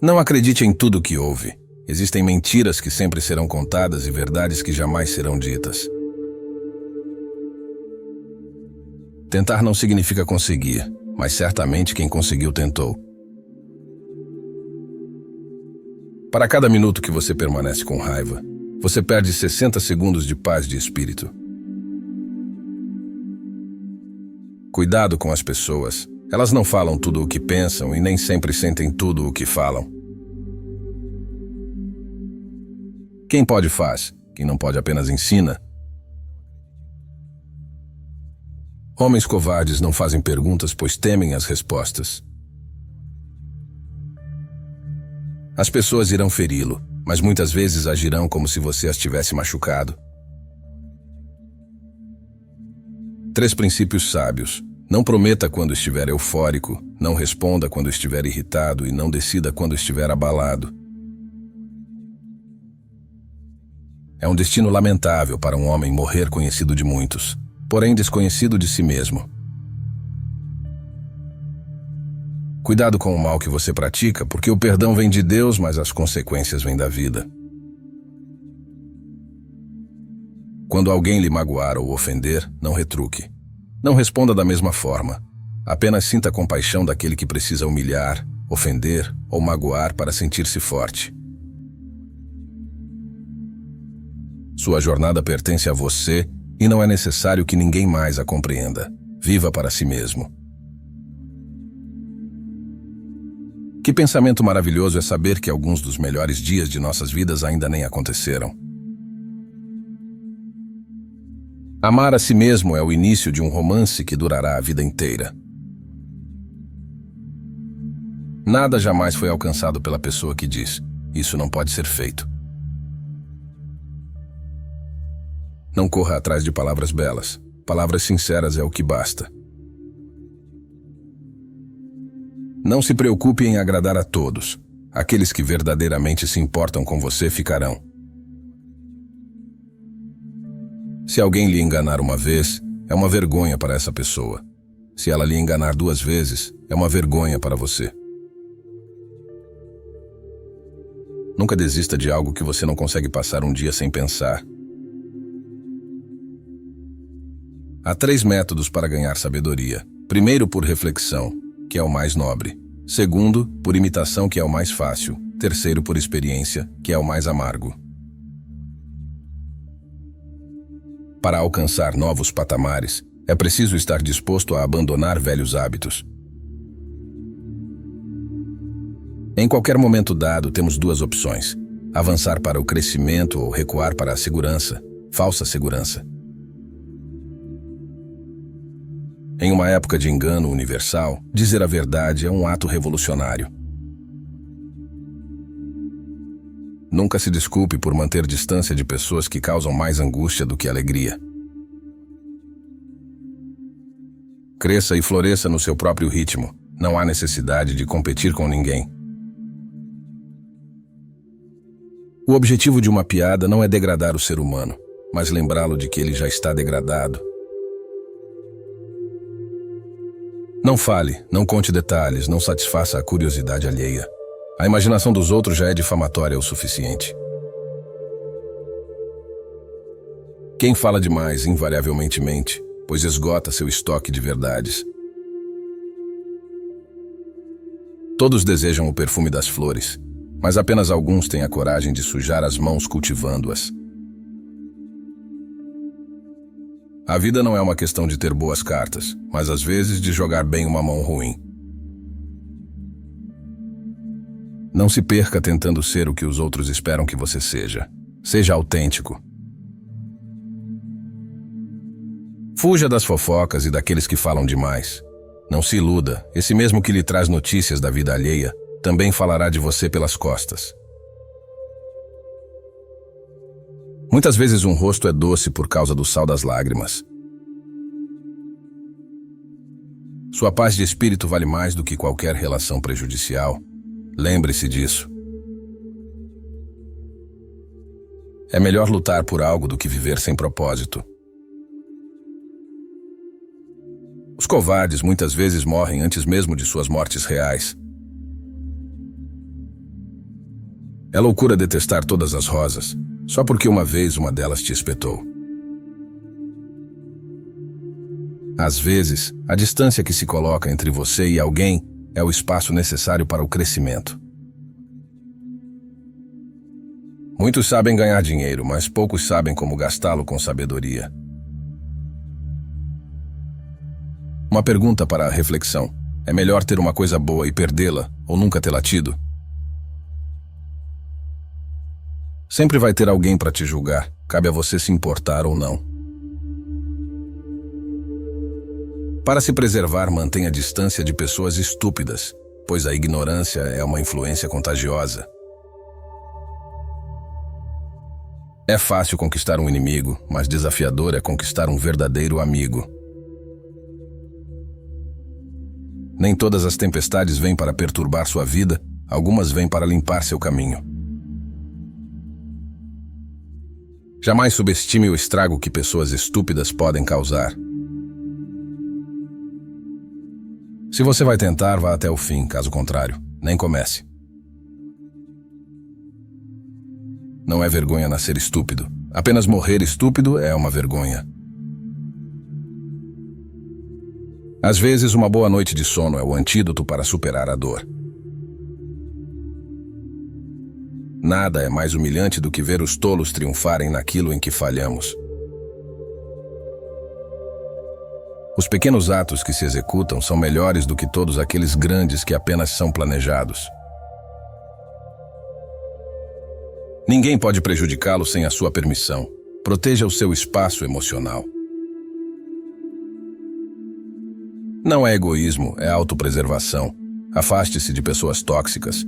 Não acredite em tudo que ouve. Existem mentiras que sempre serão contadas e verdades que jamais serão ditas. Tentar não significa conseguir, mas certamente quem conseguiu tentou. Para cada minuto que você permanece com raiva, você perde 60 segundos de paz de espírito. Cuidado com as pessoas. Elas não falam tudo o que pensam e nem sempre sentem tudo o que falam. Quem pode faz, quem não pode apenas ensina. Homens covardes não fazem perguntas, pois temem as respostas. As pessoas irão feri-lo, mas muitas vezes agirão como se você as tivesse machucado. 3 princípios sábios. Não prometa quando estiver eufórico, não responda quando estiver irritado e não decida quando estiver abalado. É um destino lamentável para um homem morrer conhecido de muitos, porém desconhecido de si mesmo. Cuidado com o mal que você pratica, porque o perdão vem de Deus, mas as consequências vêm da vida. Quando alguém lhe magoar ou ofender, não retruque. Não responda da mesma forma. Apenas sinta a compaixão daquele que precisa humilhar, ofender ou magoar para sentir-se forte. Sua jornada pertence a você e não é necessário que ninguém mais a compreenda. Viva para si mesmo. Que pensamento maravilhoso é saber que alguns dos melhores dias de nossas vidas ainda nem aconteceram. Amar a si mesmo é o início de um romance que durará a vida inteira. Nada jamais foi alcançado pela pessoa que diz: "Isso não pode ser feito". Não corra atrás de palavras belas. Palavras sinceras é o que basta. Não se preocupe em agradar a todos. Aqueles que verdadeiramente se importam com você ficarão. Se alguém lhe enganar uma vez, é uma vergonha para essa pessoa. Se ela lhe enganar 2 vezes, é uma vergonha para você. Nunca desista de algo que você não consegue passar um dia sem pensar. Há 3 métodos para ganhar sabedoria. Primeiro, por reflexão, que é o mais nobre. Segundo, por imitação, que é o mais fácil. Terceiro, por experiência, que é o mais amargo. Para alcançar novos patamares, é preciso estar disposto a abandonar velhos hábitos. Em qualquer momento dado, temos 2 opções: avançar para o crescimento ou recuar para a segurança, falsa segurança. Em uma época de engano universal, dizer a verdade é um ato revolucionário. Nunca se desculpe por manter distância de pessoas que causam mais angústia do que alegria. Cresça e floresça no seu próprio ritmo. Não há necessidade de competir com ninguém. O objetivo de uma piada não é degradar o ser humano, mas lembrá-lo de que ele já está degradado. Não fale, não conte detalhes, não satisfaça a curiosidade alheia. A imaginação dos outros já é difamatória o suficiente. Quem fala demais invariavelmente mente, pois esgota seu estoque de verdades. Todos desejam o perfume das flores, mas apenas alguns têm a coragem de sujar as mãos cultivando-as. A vida não é uma questão de ter boas cartas, mas às vezes de jogar bem uma mão ruim. Não se perca tentando ser o que os outros esperam que você seja. Seja autêntico. Fuja das fofocas e daqueles que falam demais. Não se iluda, esse mesmo que lhe traz notícias da vida alheia, também falará de você pelas costas. Muitas vezes um rosto é doce por causa do sal das lágrimas. Sua paz de espírito vale mais do que qualquer relação prejudicial. Lembre-se disso. É melhor lutar por algo do que viver sem propósito. Os covardes muitas vezes morrem antes mesmo de suas mortes reais. É loucura detestar todas as rosas, só porque uma vez uma delas te espetou. Às vezes, a distância que se coloca entre você e alguém é o espaço necessário para o crescimento. Muitos sabem ganhar dinheiro, mas poucos sabem como gastá-lo com sabedoria. Uma pergunta para a reflexão: é melhor ter uma coisa boa e perdê-la, ou nunca tê-la tido? Sempre vai ter alguém para te julgar, cabe a você se importar ou não. Para se preservar, mantenha a distância de pessoas estúpidas, pois a ignorância é uma influência contagiosa. É fácil conquistar um inimigo, mas desafiador é conquistar um verdadeiro amigo. Nem todas as tempestades vêm para perturbar sua vida, algumas vêm para limpar seu caminho. Jamais subestime o estrago que pessoas estúpidas podem causar. Se você vai tentar, vá até o fim, caso contrário, nem comece. Não é vergonha nascer estúpido. Apenas morrer estúpido é uma vergonha. Às vezes, uma boa noite de sono é o antídoto para superar a dor. Nada é mais humilhante do que ver os tolos triunfarem naquilo em que falhamos. Os pequenos atos que se executam são melhores do que todos aqueles grandes que apenas são planejados. Ninguém pode prejudicá-lo sem a sua permissão. Proteja o seu espaço emocional. Não é egoísmo, é autopreservação. Afaste-se de pessoas tóxicas.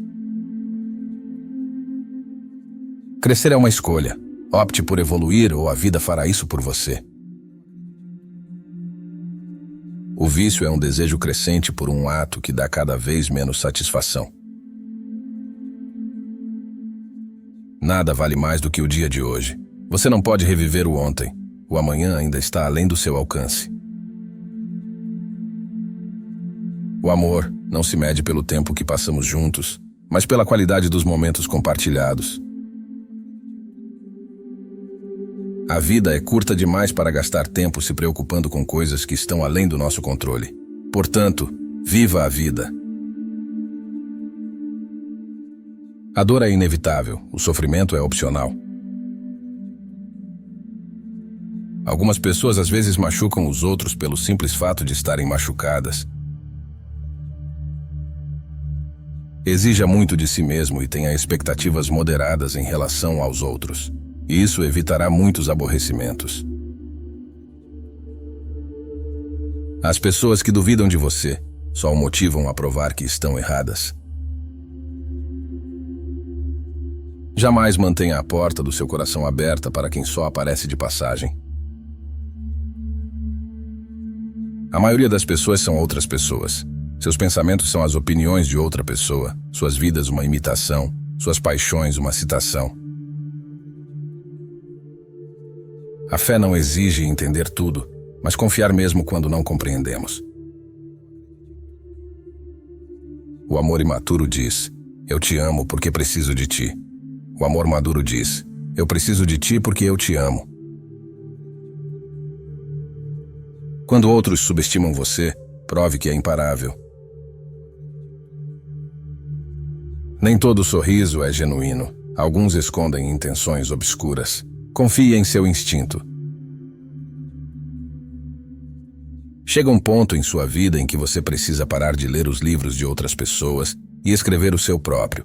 Crescer é uma escolha. Opte por evoluir ou a vida fará isso por você. O vício é um desejo crescente por um ato que dá cada vez menos satisfação. Nada vale mais do que o dia de hoje. Você não pode reviver o ontem. O amanhã ainda está além do seu alcance. O amor não se mede pelo tempo que passamos juntos, mas pela qualidade dos momentos compartilhados. A vida é curta demais para gastar tempo se preocupando com coisas que estão além do nosso controle. Portanto, viva a vida. A dor é inevitável, o sofrimento é opcional. Algumas pessoas às vezes machucam os outros pelo simples fato de estarem machucadas. Exija muito de si mesmo e tenha expectativas moderadas em relação aos outros. Isso evitará muitos aborrecimentos. As pessoas que duvidam de você só o motivam a provar que estão erradas. Jamais mantenha a porta do seu coração aberta para quem só aparece de passagem. A maioria das pessoas são outras pessoas. Seus pensamentos são as opiniões de outra pessoa, suas vidas uma imitação, suas paixões uma citação. A fé não exige entender tudo, mas confiar mesmo quando não compreendemos. O amor imaturo diz: eu te amo porque preciso de ti. O amor maduro diz: eu preciso de ti porque eu te amo. Quando outros subestimam você, prove que é imparável. Nem todo sorriso é genuíno. Alguns escondem intenções obscuras. Confie em seu instinto. Chega um ponto em sua vida em que você precisa parar de ler os livros de outras pessoas e escrever o seu próprio.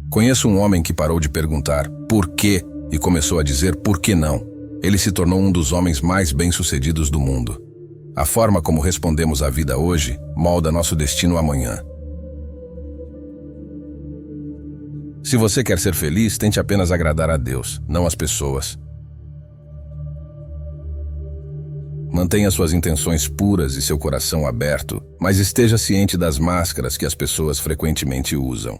Conheço um homem que parou de perguntar por quê e começou a dizer por que não. Ele se tornou um dos homens mais bem-sucedidos do mundo. A forma como respondemos à vida hoje molda nosso destino amanhã. Se você quer ser feliz, tente apenas agradar a Deus, não as pessoas. Mantenha suas intenções puras e seu coração aberto, mas esteja ciente das máscaras que as pessoas frequentemente usam.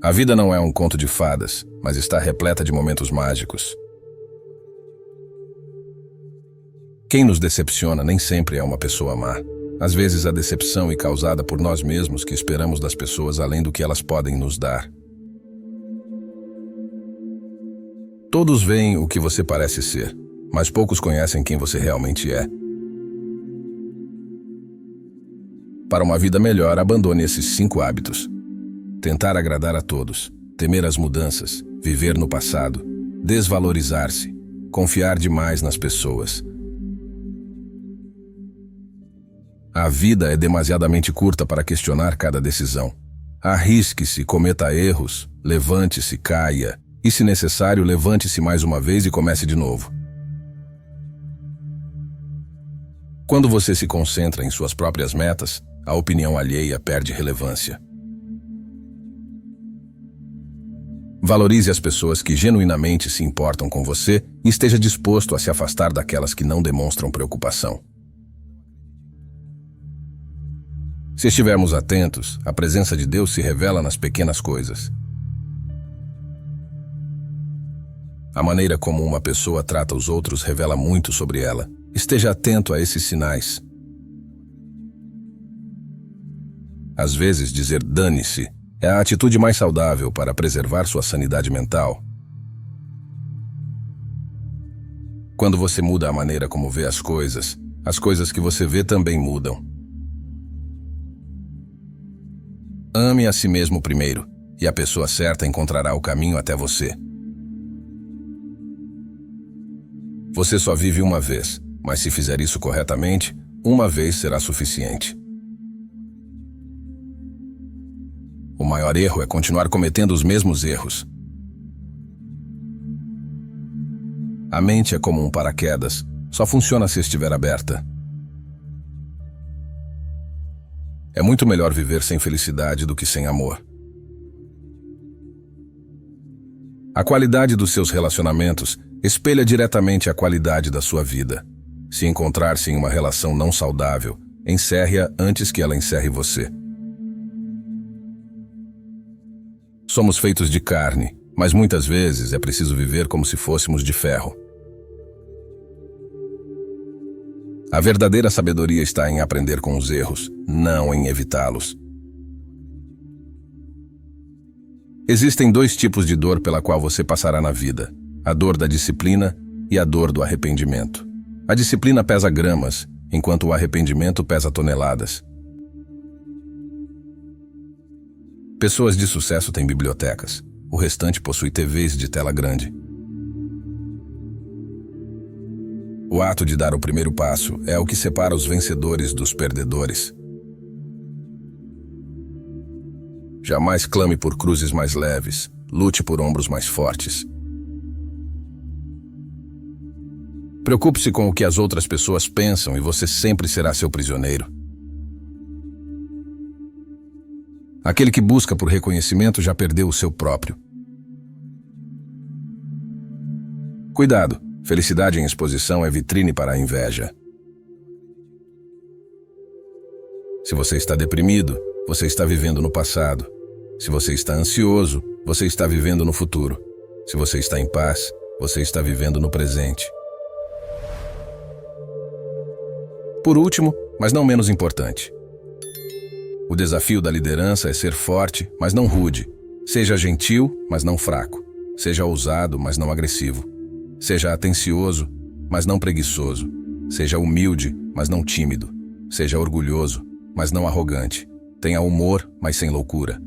A vida não é um conto de fadas, mas está repleta de momentos mágicos. Quem nos decepciona nem sempre é uma pessoa má. Às vezes a decepção é causada por nós mesmos que esperamos das pessoas além do que elas podem nos dar. Todos veem o que você parece ser, mas poucos conhecem quem você realmente é. Para uma vida melhor, abandone esses 5 hábitos. Tentar agradar a todos, temer as mudanças, viver no passado, desvalorizar-se, confiar demais nas pessoas. A vida é demasiadamente curta para questionar cada decisão. Arrisque-se, cometa erros, levante-se, caia, e se necessário, levante-se mais uma vez e comece de novo. Quando você se concentra em suas próprias metas, a opinião alheia perde relevância. Valorize as pessoas que genuinamente se importam com você e esteja disposto a se afastar daquelas que não demonstram preocupação. Se estivermos atentos, a presença de Deus se revela nas pequenas coisas. A maneira como uma pessoa trata os outros revela muito sobre ela. Esteja atento a esses sinais. Às vezes, dizer "dane-se" é a atitude mais saudável para preservar sua sanidade mental. Quando você muda a maneira como vê as coisas que você vê também mudam. Ame a si mesmo primeiro, e a pessoa certa encontrará o caminho até você. Você só vive uma vez, mas se fizer isso corretamente, uma vez será suficiente. O maior erro é continuar cometendo os mesmos erros. A mente é como um paraquedas, só funciona se estiver aberta. É muito melhor viver sem felicidade do que sem amor. A qualidade dos seus relacionamentos espelha diretamente a qualidade da sua vida. Se encontrar-se em uma relação não saudável, encerre-a antes que ela encerre você. Somos feitos de carne, mas muitas vezes é preciso viver como se fôssemos de ferro. A verdadeira sabedoria está em aprender com os erros, não em evitá-los. Existem 2 tipos de dor pela qual você passará na vida: a dor da disciplina e a dor do arrependimento. A disciplina pesa gramas, enquanto o arrependimento pesa toneladas. Pessoas de sucesso têm bibliotecas, o restante possui TVs de tela grande. O ato de dar o primeiro passo é o que separa os vencedores dos perdedores. Jamais clame por cruzes mais leves, lute por ombros mais fortes. Preocupe-se com o que as outras pessoas pensam e você sempre será seu prisioneiro. Aquele que busca por reconhecimento já perdeu o seu próprio. Cuidado! Felicidade em exposição é vitrine para a inveja. Se você está deprimido, você está vivendo no passado. Se você está ansioso, você está vivendo no futuro. Se você está em paz, você está vivendo no presente. Por último, mas não menos importante, o desafio da liderança é ser forte, mas não rude. Seja gentil, mas não fraco. Seja ousado, mas não agressivo. Seja atencioso, mas não preguiçoso. Seja humilde, mas não tímido. Seja orgulhoso, mas não arrogante. Tenha humor, mas sem loucura.